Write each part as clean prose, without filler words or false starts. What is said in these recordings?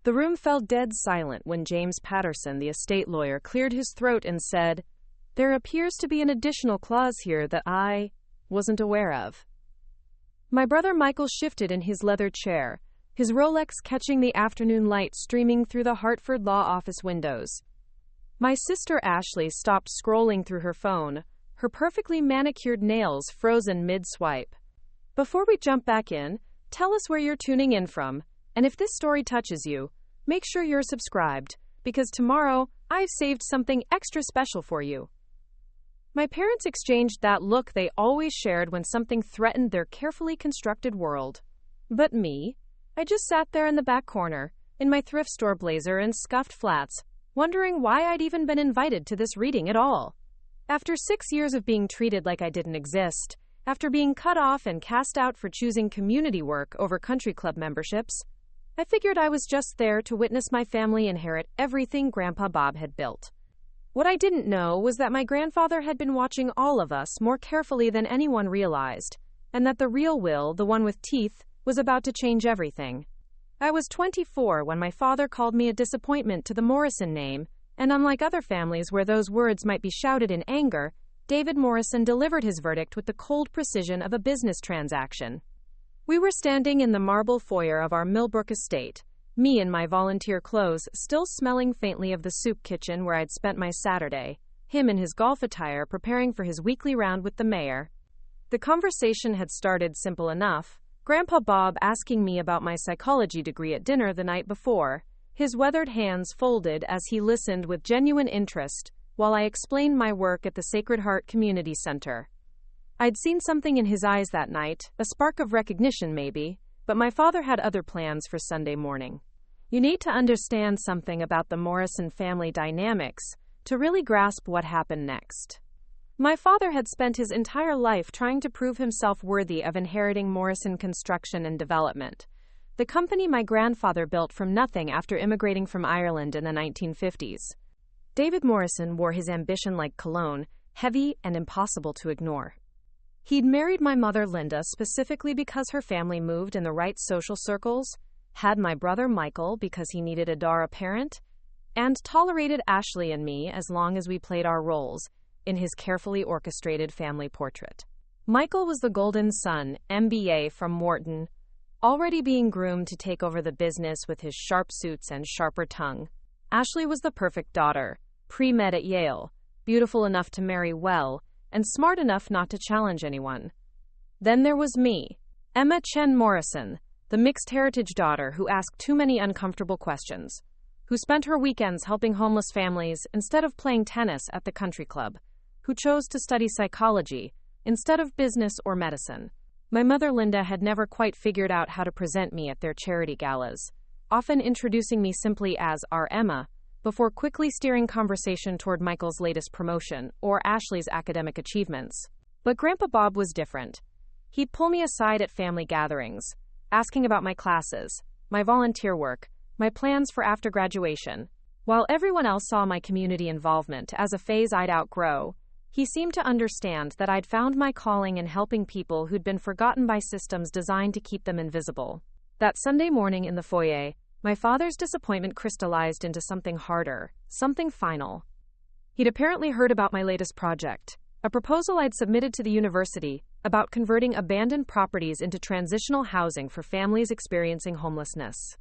The room fell dead silent when James Patterson, the estate lawyer, cleared his throat and said, "There appears to be an additional clause here that I wasn't aware of." My brother Michael shifted in his leather chair, his Rolex catching the afternoon light streaming through the Hartford law office windows. My sister Ashley stopped scrolling through her phone, her perfectly manicured nails frozen mid-swipe. Before we jump back in, tell us where you're tuning in from, and if this story touches you, make sure you're subscribed, because tomorrow, I've saved something extra special for you. My parents exchanged that look they always shared when something threatened their carefully constructed world. But me? I just sat there in the back corner, in my thrift store blazer and scuffed flats, wondering why I'd even been invited to this reading at all. After 6 years of being treated like I didn't exist, after being cut off and cast out for choosing community work over country club memberships, I figured I was just there to witness my family inherit everything Grandpa Bob had built. What I didn't know was that my grandfather had been watching all of us more carefully than anyone realized, and that the real Will, the one with teeth, was about to change everything. I was 24 when my father called me a disappointment to the Morrison name, and unlike other families where those words might be shouted in anger, David Morrison delivered his verdict with the cold precision of a business transaction. We were standing in the marble foyer of our Millbrook estate, me in my volunteer clothes, still smelling faintly of the soup kitchen where I'd spent my Saturday, him in his golf attire preparing for his weekly round with the mayor. The conversation had started simple enough, Grandpa Bob asking me about my psychology degree at dinner the night before, his weathered hands folded as he listened with genuine interest, while I explained my work at the Sacred Heart Community Center. I'd seen something in his eyes that night, a spark of recognition maybe, but my father had other plans for Sunday morning. You need to understand something about the Morrison family dynamics to really grasp what happened next. My father had spent his entire life trying to prove himself worthy of inheriting Morrison Construction and Development, the company my grandfather built from nothing after immigrating from Ireland in the 1950s. David Morrison wore his ambition like cologne, heavy and impossible to ignore. He'd married my mother Linda specifically because her family moved in the right social circles, had my brother Michael because he needed a Dara parent, and tolerated Ashley and me as long as we played our roles in his carefully orchestrated family portrait. Michael was the golden son, MBA from Wharton, already being groomed to take over the business with his sharp suits and sharper tongue. Ashley was the perfect daughter, pre-med at Yale, beautiful enough to marry well, and smart enough not to challenge anyone. Then there was me, Emma Chen Morrison, the mixed heritage daughter who asked too many uncomfortable questions, who spent her weekends helping homeless families instead of playing tennis at the country club, who chose to study psychology instead of business or medicine. My mother Linda had never quite figured out how to present me at their charity galas, often introducing me simply as our Emma, before quickly steering conversation toward Michael's latest promotion or Ashley's academic achievements. But Grandpa Bob was different. He'd pull me aside at family gatherings, asking about my classes, my volunteer work, my plans for after graduation. While everyone else saw my community involvement as a phase I'd outgrow, he seemed to understand that I'd found my calling in helping people who'd been forgotten by systems designed to keep them invisible. That Sunday morning in the foyer, my father's disappointment crystallized into something harder, something final. He'd apparently heard about my latest project, a proposal I'd submitted to the university about converting abandoned properties into transitional housing for families experiencing homelessness.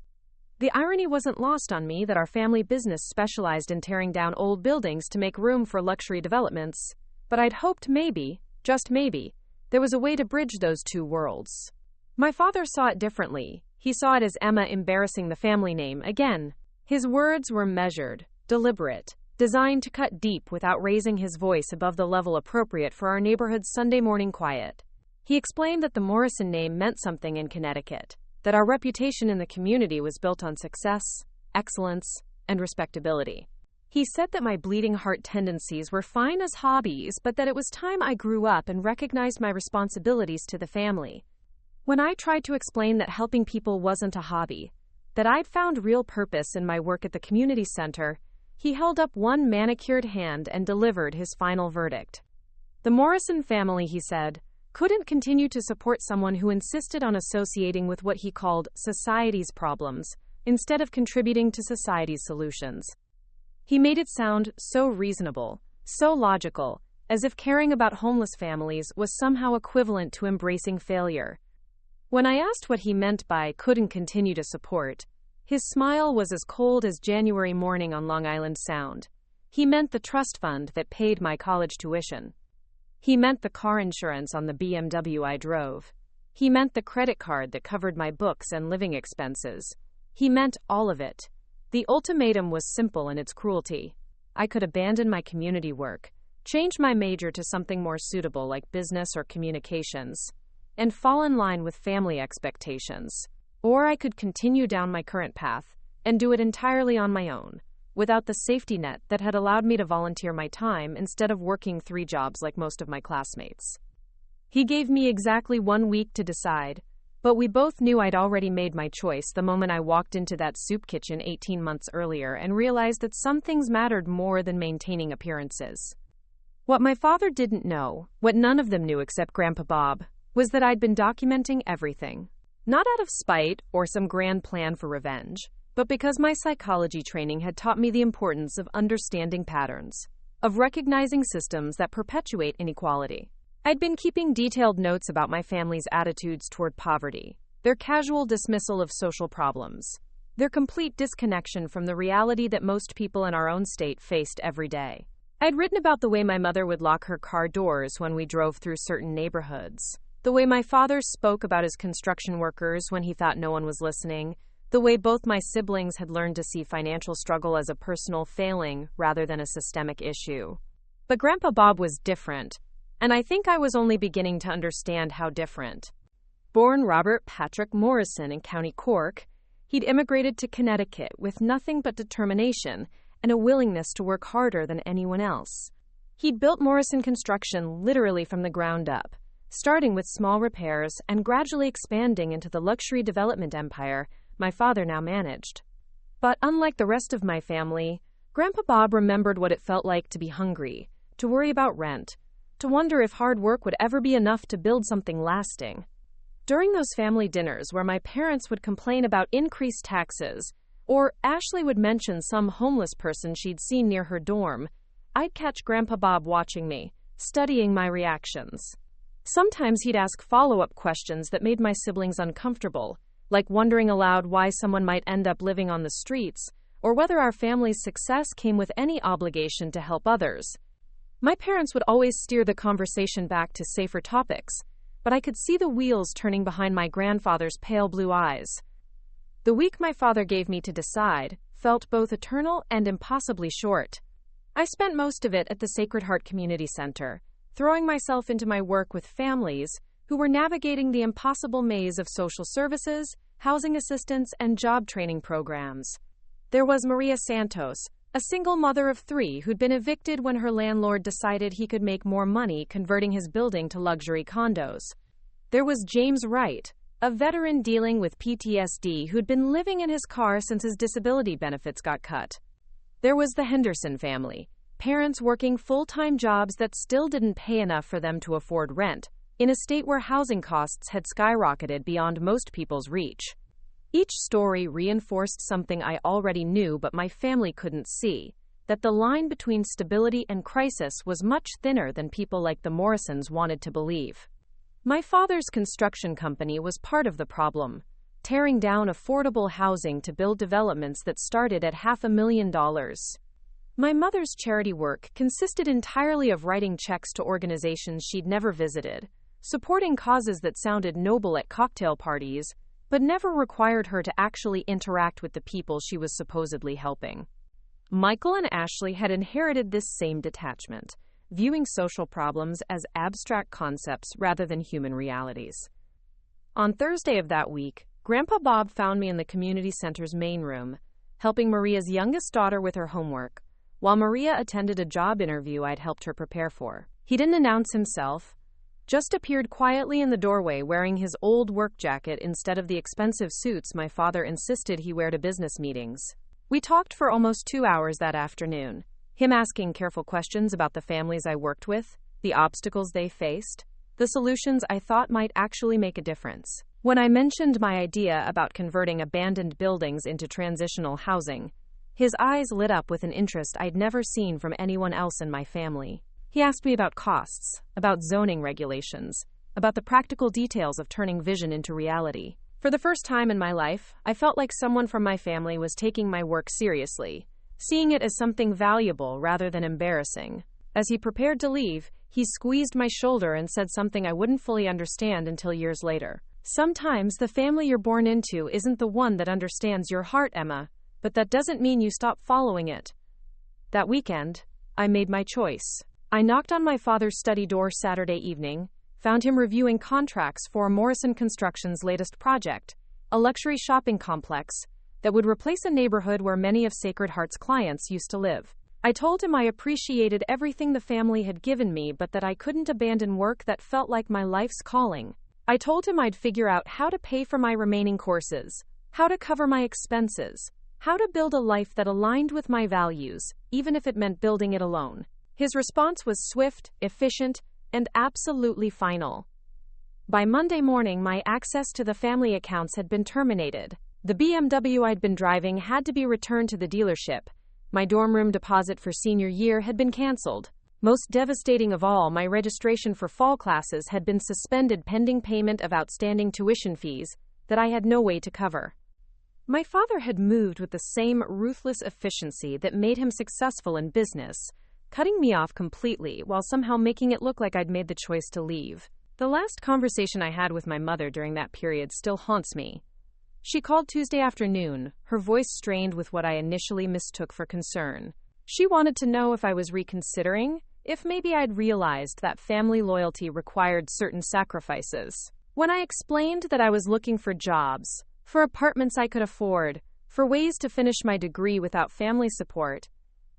The irony wasn't lost on me that our family business specialized in tearing down old buildings to make room for luxury developments, but I'd hoped maybe, just maybe, there was a way to bridge those two worlds. My father saw it differently. He saw it as Emma embarrassing the family name again. His words were measured, deliberate, designed to cut deep without raising his voice above the level appropriate for our neighborhood's Sunday morning quiet. He explained that the Morrison name meant something in Connecticut, that our reputation in the community was built on success, excellence, and respectability. He said that my bleeding heart tendencies were fine as hobbies, but that it was time I grew up and recognized my responsibilities to the family. When I tried to explain that helping people wasn't a hobby, that I'd found real purpose in my work at the community center, he held up one manicured hand and delivered his final verdict. The Morrison family, he said, couldn't continue to support someone who insisted on associating with what he called society's problems, instead of contributing to society's solutions. He made it sound so reasonable, so logical, as if caring about homeless families was somehow equivalent to embracing failure. When I asked what he meant by couldn't continue to support, his smile was as cold as January morning on Long Island Sound. He meant the trust fund that paid my college tuition. He meant the car insurance on the BMW I drove. He meant the credit card that covered my books and living expenses. He meant all of it. The ultimatum was simple in its cruelty. I could abandon my community work, change my major to something more suitable like business or communications, and fall in line with family expectations. Or I could continue down my current path and do it entirely on my own, without the safety net that had allowed me to volunteer my time instead of working 3 jobs like most of my classmates. He gave me exactly 1 week to decide, but we both knew I'd already made my choice the moment I walked into that soup kitchen 18 months earlier and realized that some things mattered more than maintaining appearances. What my father didn't know, what none of them knew except Grandpa Bob, was that I'd been documenting everything. Not out of spite or some grand plan for revenge, but because my psychology training had taught me the importance of understanding patterns, of recognizing systems that perpetuate inequality. I'd been keeping detailed notes about my family's attitudes toward poverty, their casual dismissal of social problems, their complete disconnection from the reality that most people in our own state faced every day. I'd written about the way my mother would lock her car doors when we drove through certain neighborhoods, the way my father spoke about his construction workers when he thought no one was listening, the way both my siblings had learned to see financial struggle as a personal failing rather than a systemic issue. But Grandpa Bob was different, and I think I was only beginning to understand how different. Born Robert Patrick Morrison in County Cork, he'd immigrated to Connecticut with nothing but determination and a willingness to work harder than anyone else. He'd built Morrison Construction literally from the ground up, starting with small repairs and gradually expanding into the luxury development empire my father now managed. But unlike the rest of my family, Grandpa Bob remembered what it felt like to be hungry, to worry about rent, to wonder if hard work would ever be enough to build something lasting. During those family dinners where my parents would complain about increased taxes, or Ashley would mention some homeless person she'd seen near her dorm, I'd catch Grandpa Bob watching me, studying my reactions. Sometimes he'd ask follow-up questions that made my siblings uncomfortable, like wondering aloud why someone might end up living on the streets, or whether our family's success came with any obligation to help others. My parents would always steer the conversation back to safer topics, but I could see the wheels turning behind my grandfather's pale blue eyes. The week my father gave me to decide felt both eternal and impossibly short. I spent most of it at the Sacred Heart Community Center, throwing myself into my work with families who were navigating the impossible maze of social services, housing assistance, and job training programs. There was Maria Santos, a single mother of 3 who'd been evicted when her landlord decided he could make more money converting his building to luxury condos. There was James Wright, a veteran dealing with PTSD who'd been living in his car since his disability benefits got cut. There was the Henderson family, parents working full-time jobs that still didn't pay enough for them to afford rent, in a state where housing costs had skyrocketed beyond most people's reach. Each story reinforced something I already knew but my family couldn't see, that the line between stability and crisis was much thinner than people like the Morrisons wanted to believe. My father's construction company was part of the problem, tearing down affordable housing to build developments that started at $500,000. My mother's charity work consisted entirely of writing checks to organizations she'd never visited, supporting causes that sounded noble at cocktail parties, but never required her to actually interact with the people she was supposedly helping. Michael and Ashley had inherited this same detachment, viewing social problems as abstract concepts rather than human realities. On Thursday of that week, Grandpa Bob found me in the community center's main room, helping Maria's youngest daughter with her homework, while Maria attended a job interview I'd helped her prepare for. He didn't announce himself, just appeared quietly in the doorway wearing his old work jacket instead of the expensive suits my father insisted he wear to business meetings. We talked for almost 2 hours that afternoon, him asking careful questions about the families I worked with, the obstacles they faced, the solutions I thought might actually make a difference. When I mentioned my idea about converting abandoned buildings into transitional housing, his eyes lit up with an interest I'd never seen from anyone else in my family. He asked me about costs, about zoning regulations, about the practical details of turning vision into reality. For the first time in my life, I felt like someone from my family was taking my work seriously, seeing it as something valuable rather than embarrassing. As he prepared to leave, he squeezed my shoulder and said something I wouldn't fully understand until years later. Sometimes the family you're born into isn't the one that understands your heart, Emma, but that doesn't mean you stop following it. That weekend, I made my choice. I knocked on my father's study door Saturday evening, found him reviewing contracts for Morrison Construction's latest project, a luxury shopping complex that would replace a neighborhood where many of Sacred Heart's clients used to live. I told him I appreciated everything the family had given me, but that I couldn't abandon work that felt like my life's calling. I told him I'd figure out how to pay for my remaining courses, how to cover my expenses, how to build a life that aligned with my values, even if it meant building it alone. His response was swift, efficient, and absolutely final. By Monday morning, my access to the family accounts had been terminated. The BMW I'd been driving had to be returned to the dealership. My dorm room deposit for senior year had been canceled. Most devastating of all, my registration for fall classes had been suspended pending payment of outstanding tuition fees that I had no way to cover. My father had moved with the same ruthless efficiency that made him successful in business, cutting me off completely while somehow making it look like I'd made the choice to leave. The last conversation I had with my mother during that period still haunts me. She called Tuesday afternoon, her voice strained with what I initially mistook for concern. She wanted to know if I was reconsidering, if maybe I'd realized that family loyalty required certain sacrifices. When I explained that I was looking for jobs, for apartments I could afford, for ways to finish my degree without family support,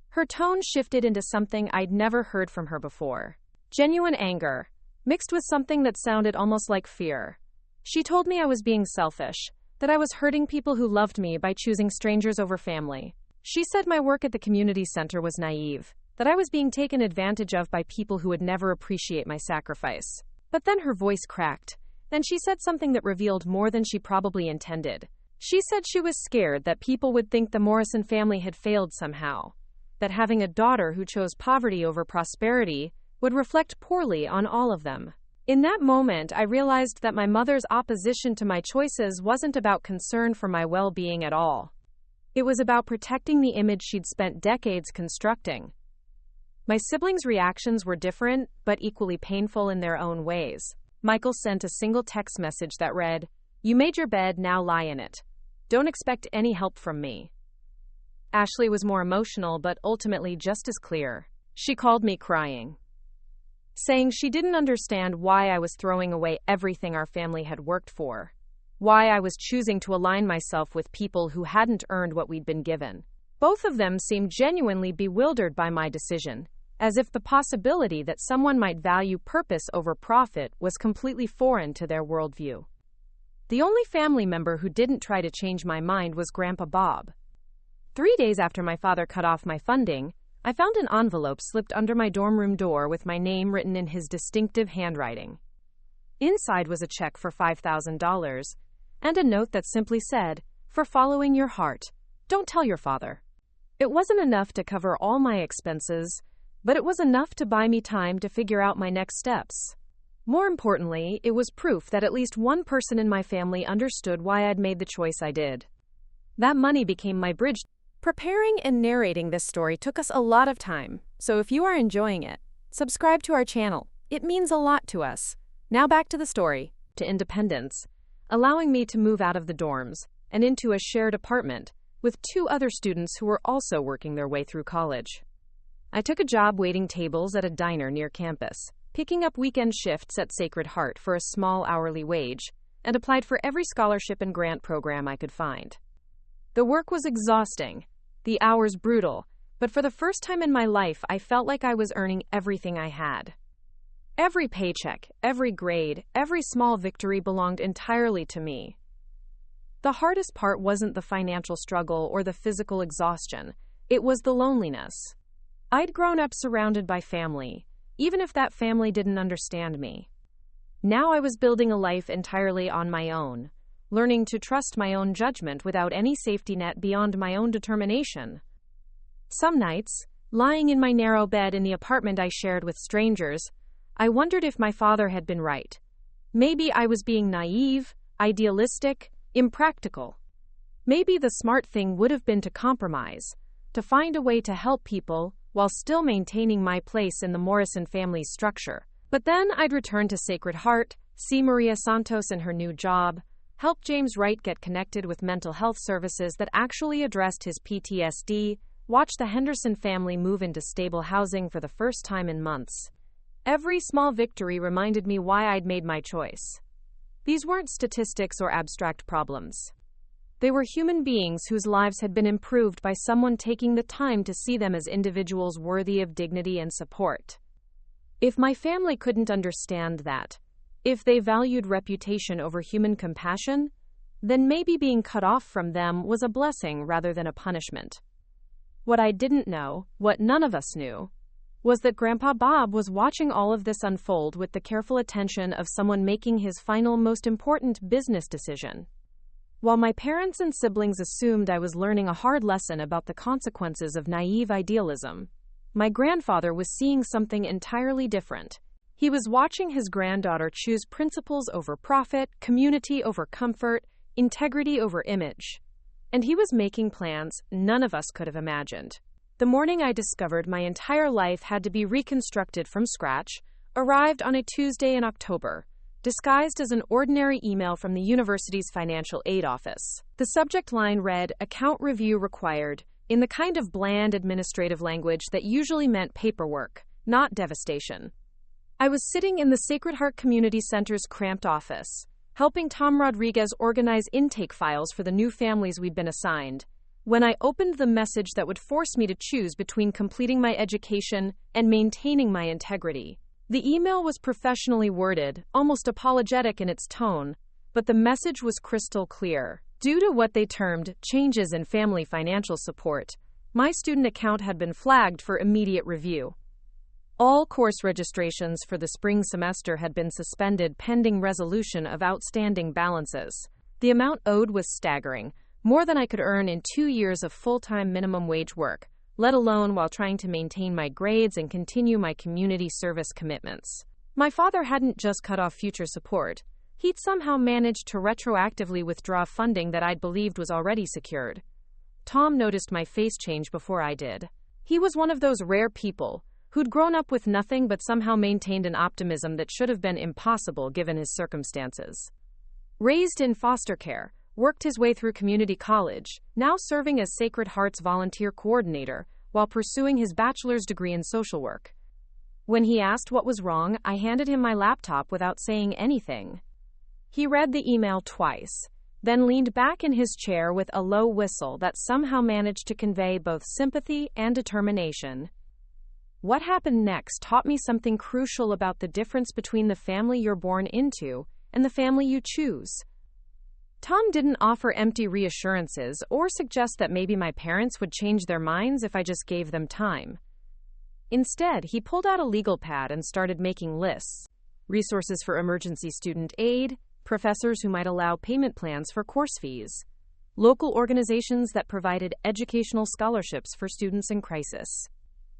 her tone shifted into something I'd never heard from her before. Genuine anger, mixed with something that sounded almost like fear. She told me I was being selfish, that I was hurting people who loved me by choosing strangers over family. She said my work at the community center was naive, that I was being taken advantage of by people who would never appreciate my sacrifice. But then her voice cracked, and she said something that revealed more than she probably intended. She said she was scared that people would think the Morrison family had failed somehow, that having a daughter who chose poverty over prosperity would reflect poorly on all of them. In that moment, I realized that my mother's opposition to my choices wasn't about concern for my well-being at all. It was about protecting the image she'd spent decades constructing. My siblings' reactions were different, but equally painful in their own ways. Michael sent a single text message that read, "You made your bed, now lie in it. Don't expect any help from me." Ashley was more emotional, but ultimately just as clear. She called me crying, saying she didn't understand why I was throwing away everything our family had worked for, why I was choosing to align myself with people who hadn't earned what we'd been given. Both of them seemed genuinely bewildered by my decision, as if the possibility that someone might value purpose over profit was completely foreign to their worldview. The only family member who didn't try to change my mind was Grandpa Bob. 3 days after my father cut off my funding, I found an envelope slipped under my dorm room door with my name written in his distinctive handwriting. Inside was a check for $5,000 and a note that simply said, "For following your heart. Don't tell your father." It wasn't enough to cover all my expenses, but it was enough to buy me time to figure out my next steps. More importantly, it was proof that at least one person in my family understood why I'd made the choice I did. That money became my bridge. Preparing and narrating this story took us a lot of time, so if you are enjoying it, subscribe to our channel. It means a lot to us. Now back to the story, to independence, allowing me to move out of the dorms and into a shared apartment with 2 other students who were also working their way through college. I took a job waiting tables at a diner near campus, picking up weekend shifts at Sacred Heart for a small hourly wage, and applied for every scholarship and grant program I could find. The work was exhausting, the hours brutal, but for the first time in my life, I felt like I was earning everything I had. Every paycheck, every grade, every small victory belonged entirely to me. The hardest part wasn't the financial struggle or the physical exhaustion. It was the loneliness. I'd grown up surrounded by family, even if that family didn't understand me. Now I was building a life entirely on my own, learning to trust my own judgment without any safety net beyond my own determination. Some nights, lying in my narrow bed in the apartment I shared with strangers, I wondered if my father had been right. Maybe I was being naive, idealistic, impractical. Maybe the smart thing would have been to compromise, to find a way to help people while still maintaining my place in the Morrison family structure. But then I'd return to Sacred Heart, see Maria Santos in her new job, help James Wright get connected with mental health services that actually addressed his PTSD, watch the Henderson family move into stable housing for the first time in months. Every small victory reminded me why I'd made my choice. These weren't statistics or abstract problems. They were human beings whose lives had been improved by someone taking the time to see them as individuals worthy of dignity and support. If my family couldn't understand that, if they valued reputation over human compassion, then maybe being cut off from them was a blessing rather than a punishment. What I didn't know, what none of us knew, was that Grandpa Bob was watching all of this unfold with the careful attention of someone making his final, most important business decision. While my parents and siblings assumed I was learning a hard lesson about the consequences of naive idealism, my grandfather was seeing something entirely different. He was watching his granddaughter choose principles over profit, community over comfort, integrity over image. And he was making plans none of us could have imagined. The morning I discovered my entire life had to be reconstructed from scratch arrived on a Tuesday in October, disguised as an ordinary email from the university's financial aid office. The subject line read, "Account review required," in the kind of bland administrative language that usually meant paperwork, not devastation. I was sitting in the Sacred Heart Community Center's cramped office, helping Tom Rodriguez organize intake files for the new families we'd been assigned, when I opened the message that would force me to choose between completing my education and maintaining my integrity. The email was professionally worded, almost apologetic in its tone, but the message was crystal clear. Due to what they termed changes in family financial support, my student account had been flagged for immediate review. All course registrations for the spring semester had been suspended pending resolution of outstanding balances. The amount owed was staggering, more than I could earn in 2 years of full-time minimum wage work, let alone while trying to maintain my grades and continue my community service commitments. My father hadn't just cut off future support. He'd somehow managed to retroactively withdraw funding that I'd believed was already secured. Tom noticed my face change before I did. He was one of those rare people who'd grown up with nothing but somehow maintained an optimism that should have been impossible given his circumstances. Raised in foster care, worked his way through community college, now serving as Sacred Heart's volunteer coordinator while pursuing his bachelor's degree in social work. When he asked what was wrong, I handed him my laptop without saying anything. He read the email twice, then leaned back in his chair with a low whistle that somehow managed to convey both sympathy and determination. What happened next taught me something crucial about the difference between the family you're born into and the family you choose. Tom didn't offer empty reassurances or suggest that maybe my parents would change their minds if I just gave them time. Instead, he pulled out a legal pad and started making lists. Resources for emergency student aid, professors who might allow payment plans for course fees, local organizations that provided educational scholarships for students in crisis.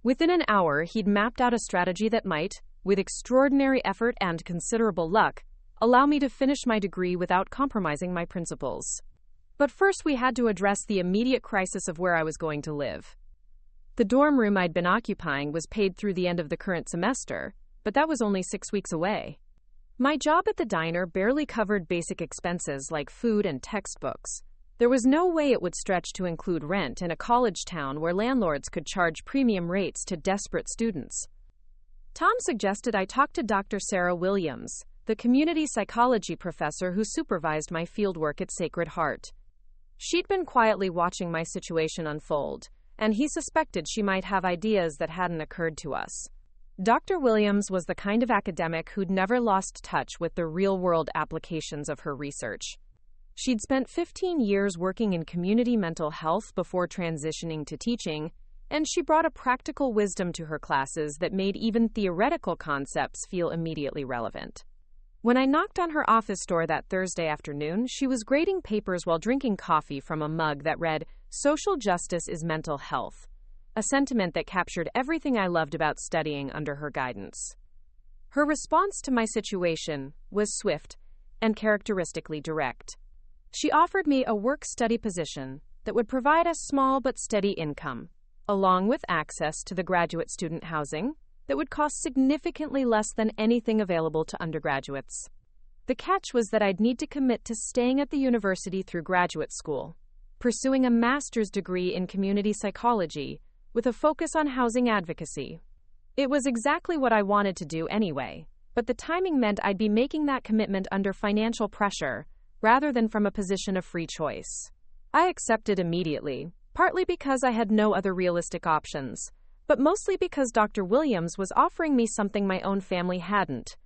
Within an hour, he'd mapped out a strategy that might, with extraordinary effort and considerable luck, allow me to finish my degree without compromising my principles. But first we had to address the immediate crisis of where I was going to live. The dorm room I'd been occupying was paid through the end of the current semester, but that was only 6 weeks away. My job at the diner barely covered basic expenses like food and textbooks. There was no way it would stretch to include rent in a college town where landlords could charge premium rates to desperate students. Tom suggested I talk to Dr. Sarah Williams, the community psychology professor who supervised my fieldwork at Sacred Heart. She'd been quietly watching my situation unfold, and he suspected she might have ideas that hadn't occurred to us. Dr. Williams was the kind of academic who'd never lost touch with the real-world applications of her research. She'd spent 15 years working in community mental health before transitioning to teaching, and she brought a practical wisdom to her classes that made even theoretical concepts feel immediately relevant. When I knocked on her office door that Thursday afternoon, she was grading papers while drinking coffee from a mug that read, "Social justice is mental health," a sentiment that captured everything I loved about studying under her guidance. Her response to my situation was swift and characteristically direct. She offered me a work-study position that would provide a small but steady income, along with access to the graduate student housing that would cost significantly less than anything available to undergraduates. The catch was that I'd need to commit to staying at the university through graduate school, pursuing a master's degree in community psychology with a focus on housing advocacy. It was exactly what I wanted to do anyway, but the timing meant I'd be making that commitment under financial pressure rather than from a position of free choice. I accepted immediately, partly because I had no other realistic options, but mostly because Dr. Williams was offering me something my own family hadn't: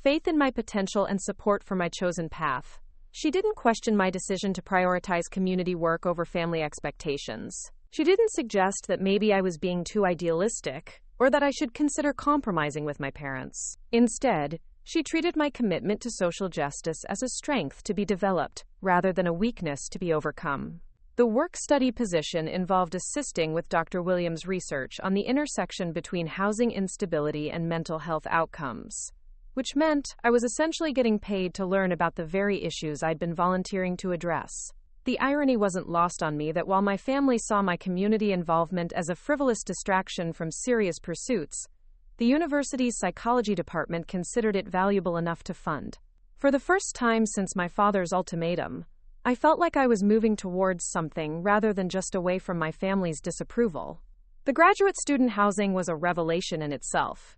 faith in my potential and support for my chosen path. She didn't question my decision to prioritize community work over family expectations. She didn't suggest that maybe I was being too idealistic, or that I should consider compromising with my parents. Instead, she treated my commitment to social justice as a strength to be developed, rather than a weakness to be overcome. The work-study position involved assisting with Dr. Williams' research on the intersection between housing instability and mental health outcomes, which meant I was essentially getting paid to learn about the very issues I'd been volunteering to address. The irony wasn't lost on me that while my family saw my community involvement as a frivolous distraction from serious pursuits, the university's psychology department considered it valuable enough to fund. For the first time since my father's ultimatum, I felt like I was moving towards something rather than just away from my family's disapproval. The graduate student housing was a revelation in itself.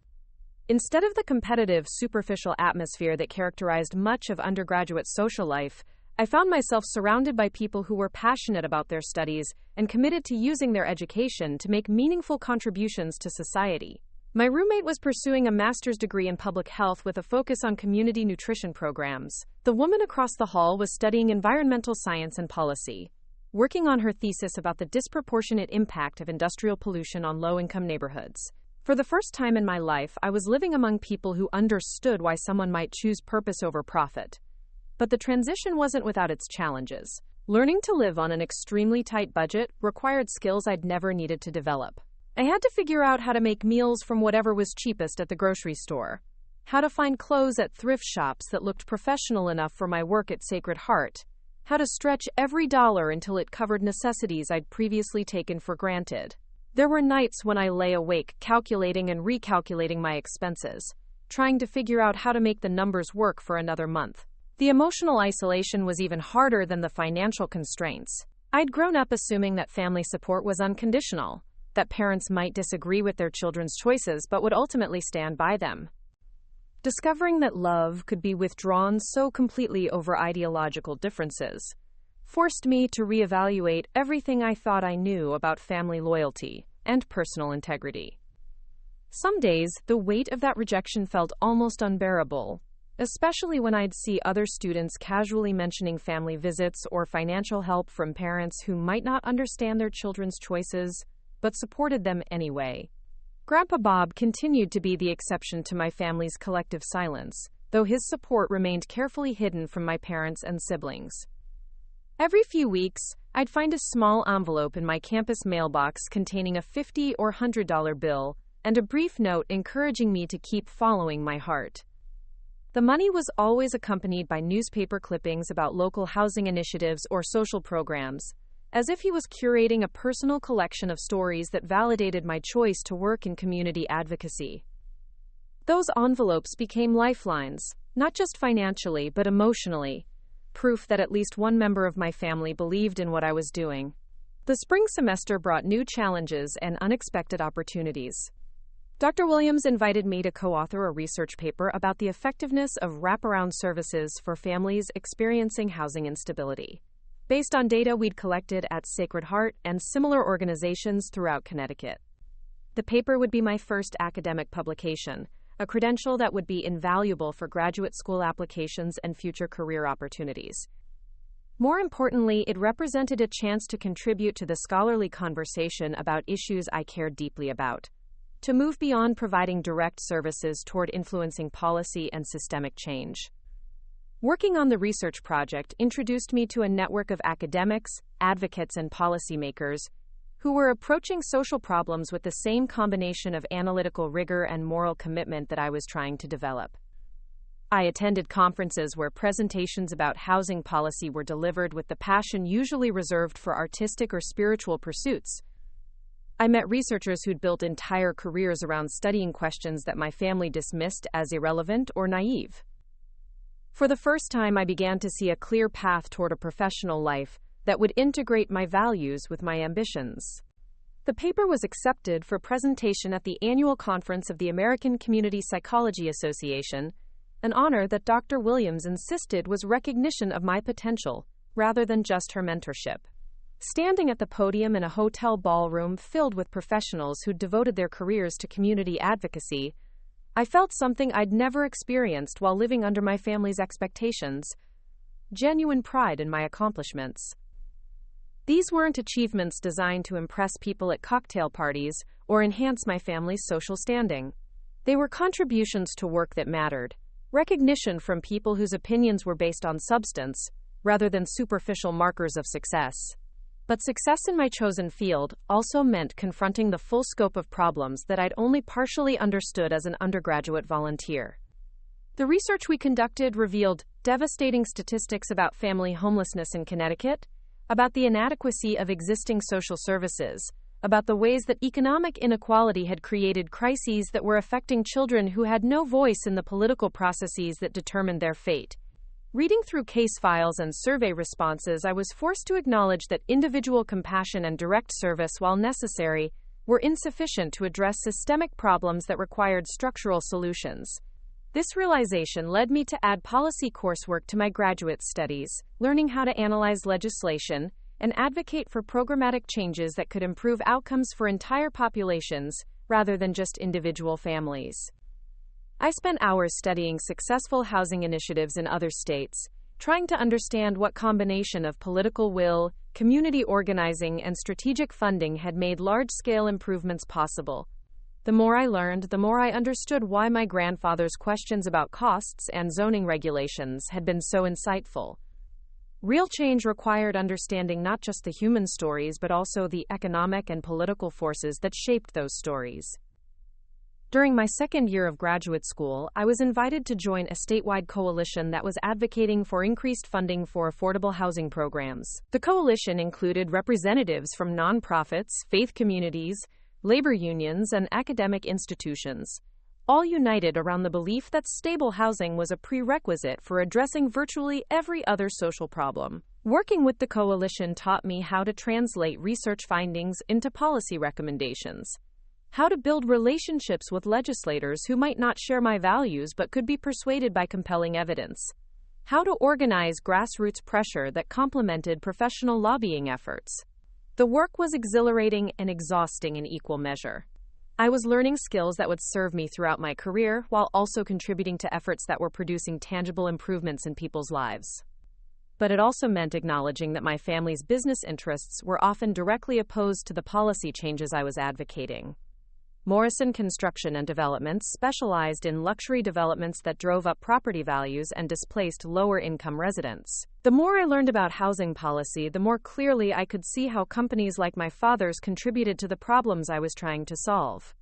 Instead of the competitive, superficial atmosphere that characterized much of undergraduate social life, I found myself surrounded by people who were passionate about their studies and committed to using their education to make meaningful contributions to society. My roommate was pursuing a master's degree in public health with a focus on community nutrition programs. The woman across the hall was studying environmental science and policy, working on her thesis about the disproportionate impact of industrial pollution on low-income neighborhoods. For the first time in my life, I was living among people who understood why someone might choose purpose over profit. But the transition wasn't without its challenges. Learning to live on an extremely tight budget required skills I'd never needed to develop. I had to figure out how to make meals from whatever was cheapest at the grocery store, how to find clothes at thrift shops that looked professional enough for my work at Sacred Heart, how to stretch every dollar until it covered necessities I'd previously taken for granted. There were nights when I lay awake calculating and recalculating my expenses, trying to figure out how to make the numbers work for another month. The emotional isolation was even harder than the financial constraints. I'd grown up assuming that family support was unconditional, that parents might disagree with their children's choices but would ultimately stand by them. Discovering that love could be withdrawn so completely over ideological differences forced me to reevaluate everything I thought I knew about family loyalty and personal integrity. Some days, the weight of that rejection felt almost unbearable, especially when I'd see other students casually mentioning family visits or financial help from parents who might not understand their children's choices, but supported them anyway. Grandpa Bob continued to be the exception to my family's collective silence, though his support remained carefully hidden from my parents and siblings. Every few weeks, I'd find a small envelope in my campus mailbox containing a $50 or $100 bill and a brief note encouraging me to keep following my heart. The money was always accompanied by newspaper clippings about local housing initiatives or social programs, as if he was curating a personal collection of stories that validated my choice to work in community advocacy. Those envelopes became lifelines, not just financially but emotionally, proof that at least one member of my family believed in what I was doing. The spring semester brought new challenges and unexpected opportunities. Dr. Williams invited me to co-author a research paper about the effectiveness of wraparound services for families experiencing housing instability, based on data we'd collected at Sacred Heart and similar organizations throughout Connecticut. The paper would be my first academic publication, a credential that would be invaluable for graduate school applications and future career opportunities. More importantly, it represented a chance to contribute to the scholarly conversation about issues I cared deeply about, to move beyond providing direct services toward influencing policy and systemic change. Working on the research project introduced me to a network of academics, advocates, and policymakers who were approaching social problems with the same combination of analytical rigor and moral commitment that I was trying to develop. I attended conferences where presentations about housing policy were delivered with the passion usually reserved for artistic or spiritual pursuits. I met researchers who'd built entire careers around studying questions that my family dismissed as irrelevant or naive. For the first time, I began to see a clear path toward a professional life that would integrate my values with my ambitions. The paper was accepted for presentation at the annual conference of the American Community Psychology Association, an honor that Dr. Williams insisted was recognition of my potential, rather than just her mentorship. Standing at the podium in a hotel ballroom filled with professionals who'd devoted their careers to community advocacy, I felt something I'd never experienced while living under my family's expectations: genuine pride in my accomplishments. These weren't achievements designed to impress people at cocktail parties or enhance my family's social standing. They were contributions to work that mattered, recognition from people whose opinions were based on substance, rather than superficial markers of success. But success in my chosen field also meant confronting the full scope of problems that I'd only partially understood as an undergraduate volunteer. The research we conducted revealed devastating statistics about family homelessness in Connecticut, about the inadequacy of existing social services, about the ways that economic inequality had created crises that were affecting children who had no voice in the political processes that determined their fate. Reading through case files and survey responses, I was forced to acknowledge that individual compassion and direct service, while necessary, were insufficient to address systemic problems that required structural solutions. This realization led me to add policy coursework to my graduate studies, learning how to analyze legislation and advocate for programmatic changes that could improve outcomes for entire populations rather than just individual families. I spent hours studying successful housing initiatives in other states, trying to understand what combination of political will, community organizing, and strategic funding had made large-scale improvements possible. The more I learned, the more I understood why my grandfather's questions about costs and zoning regulations had been so insightful. Real change required understanding not just the human stories but also the economic and political forces that shaped those stories. During my second year of graduate school, I was invited to join a statewide coalition that was advocating for increased funding for affordable housing programs. The coalition included representatives from nonprofits, faith communities, labor unions, and academic institutions, all united around the belief that stable housing was a prerequisite for addressing virtually every other social problem. Working with the coalition taught me how to translate research findings into policy recommendations, how to build relationships with legislators who might not share my values but could be persuaded by compelling evidence, how to organize grassroots pressure that complemented professional lobbying efforts. The work was exhilarating and exhausting in equal measure. I was learning skills that would serve me throughout my career while also contributing to efforts that were producing tangible improvements in people's lives. But it also meant acknowledging that my family's business interests were often directly opposed to the policy changes I was advocating. Morrison Construction Development specialized in luxury developments that drove up property values and displaced lower-income residents. The more I learned about housing policy, the more clearly I could see how companies like my father's contributed to the problems I was trying to solve.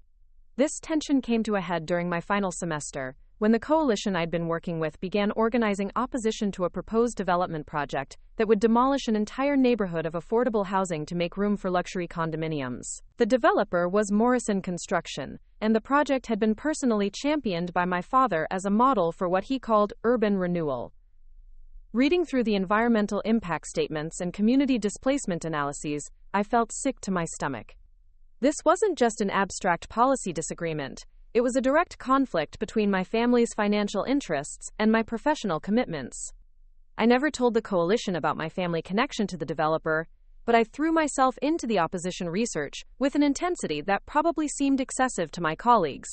This tension came to a head during my final semester, when the coalition I'd been working with began organizing opposition to a proposed development project that would demolish an entire neighborhood of affordable housing to make room for luxury condominiums. The developer was Morrison Construction, and the project had been personally championed by my father as a model for what he called urban renewal. Reading through the environmental impact statements and community displacement analyses, I felt sick to my stomach. This wasn't just an abstract policy disagreement. It was a direct conflict between my family's financial interests and my professional commitments. I never told the coalition about my family connection to the developer, but I threw myself into the opposition research with an intensity that probably seemed excessive to my colleagues.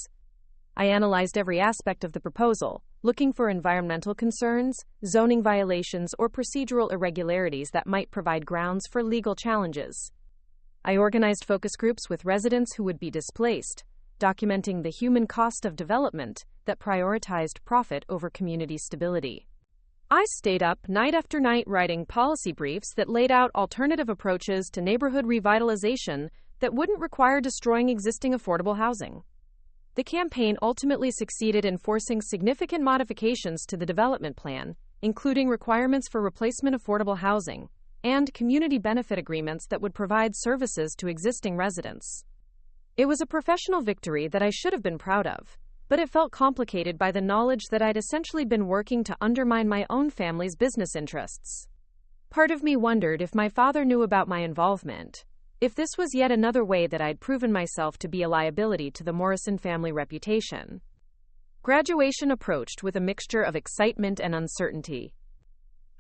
I analyzed every aspect of the proposal, looking for environmental concerns, zoning violations, or procedural irregularities that might provide grounds for legal challenges. I organized focus groups with residents who would be displaced, documenting the human cost of development that prioritized profit over community stability. I stayed up night after night writing policy briefs that laid out alternative approaches to neighborhood revitalization that wouldn't require destroying existing affordable housing. The campaign ultimately succeeded in forcing significant modifications to the development plan, including requirements for replacement affordable housing and community benefit agreements that would provide services to existing residents. It was a professional victory that I should have been proud of, but it felt complicated by the knowledge that I'd essentially been working to undermine my own family's business interests. Part of me wondered if my father knew about my involvement, if this was yet another way that I'd proven myself to be a liability to the Morrison family reputation. Graduation approached with a mixture of excitement and uncertainty.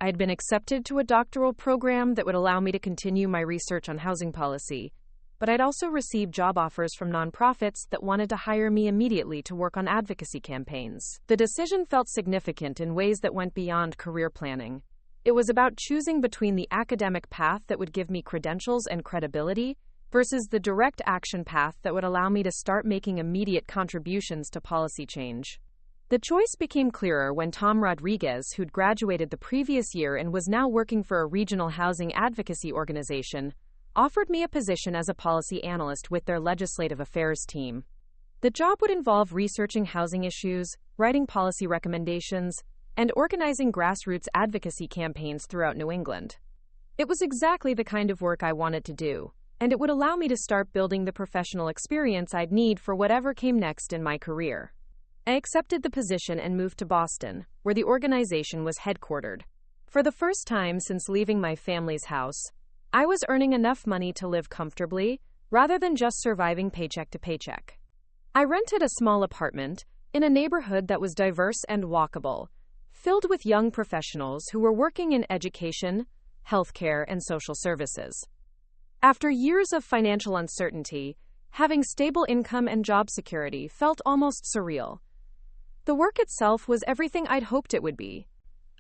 I had been accepted to a doctoral program that would allow me to continue my research on housing policy, but I'd also received job offers from nonprofits that wanted to hire me immediately to work on advocacy campaigns. The decision felt significant in ways that went beyond career planning. It was about choosing between the academic path that would give me credentials and credibility versus the direct action path that would allow me to start making immediate contributions to policy change. The choice became clearer when Tom Rodriguez, who'd graduated the previous year and was now working for a regional housing advocacy organization, offered me a position as a policy analyst with their legislative affairs team. The job would involve researching housing issues, writing policy recommendations, and organizing grassroots advocacy campaigns throughout New England. It was exactly the kind of work I wanted to do, and it would allow me to start building the professional experience I'd need for whatever came next in my career. I accepted the position and moved to Boston, where the organization was headquartered. For the first time since leaving my family's house, I was earning enough money to live comfortably, rather than just surviving paycheck to paycheck. I rented a small apartment in a neighborhood that was diverse and walkable, filled with young professionals who were working in education, healthcare, and social services. After years of financial uncertainty, having stable income and job security felt almost surreal. The work itself was everything I'd hoped it would be.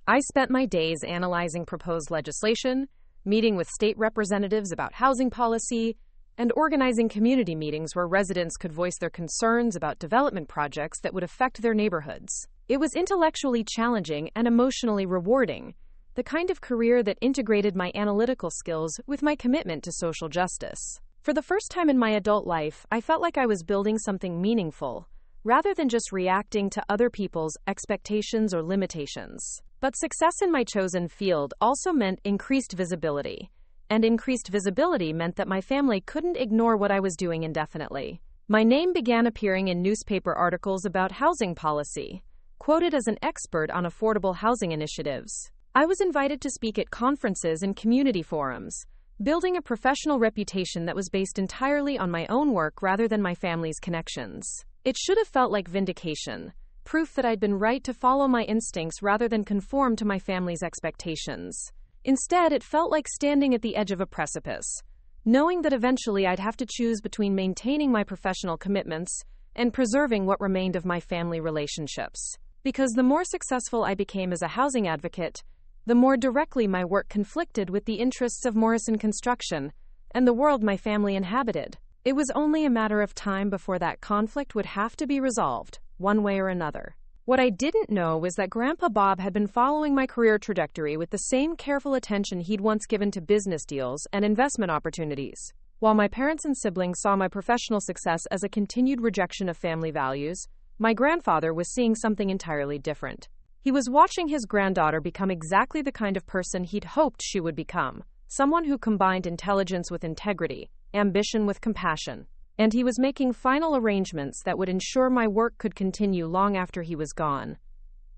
I spent my days analyzing proposed legislation, meeting with state representatives about housing policy, and organizing community meetings where residents could voice their concerns about development projects that would affect their neighborhoods. It was intellectually challenging and emotionally rewarding, the kind of career that integrated my analytical skills with my commitment to social justice. For the first time in my adult life, I felt like I was building something meaningful, rather than just reacting to other people's expectations or limitations. But success in my chosen field also meant increased visibility, and increased visibility meant that my family couldn't ignore what I was doing indefinitely. My name began appearing in newspaper articles about housing policy, quoted as an expert on affordable housing initiatives. I was invited to speak at conferences and community forums, building a professional reputation that was based entirely on my own work rather than my family's connections. It should have felt like vindication, proof that I'd been right to follow my instincts rather than conform to my family's expectations. Instead, it felt like standing at the edge of a precipice, knowing that eventually I'd have to choose between maintaining my professional commitments and preserving what remained of my family relationships. Because the more successful I became as a housing advocate, the more directly my work conflicted with the interests of Morrison Construction and the world my family inhabited. It was only a matter of time before that conflict would have to be resolved, one way or another. What I didn't know was that Grandpa Bob had been following my career trajectory with the same careful attention he'd once given to business deals and investment opportunities. While my parents and siblings saw my professional success as a continued rejection of family values, my grandfather was seeing something entirely different. He was watching his granddaughter become exactly the kind of person he'd hoped she would become, someone who combined intelligence with integrity, ambition with compassion. And he was making final arrangements that would ensure my work could continue long after he was gone.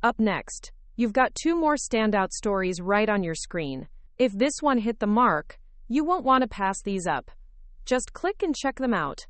Up next, you've got 2 more standout stories right on your screen. If this one hit the mark, you won't want to pass these up. Just click and check them out.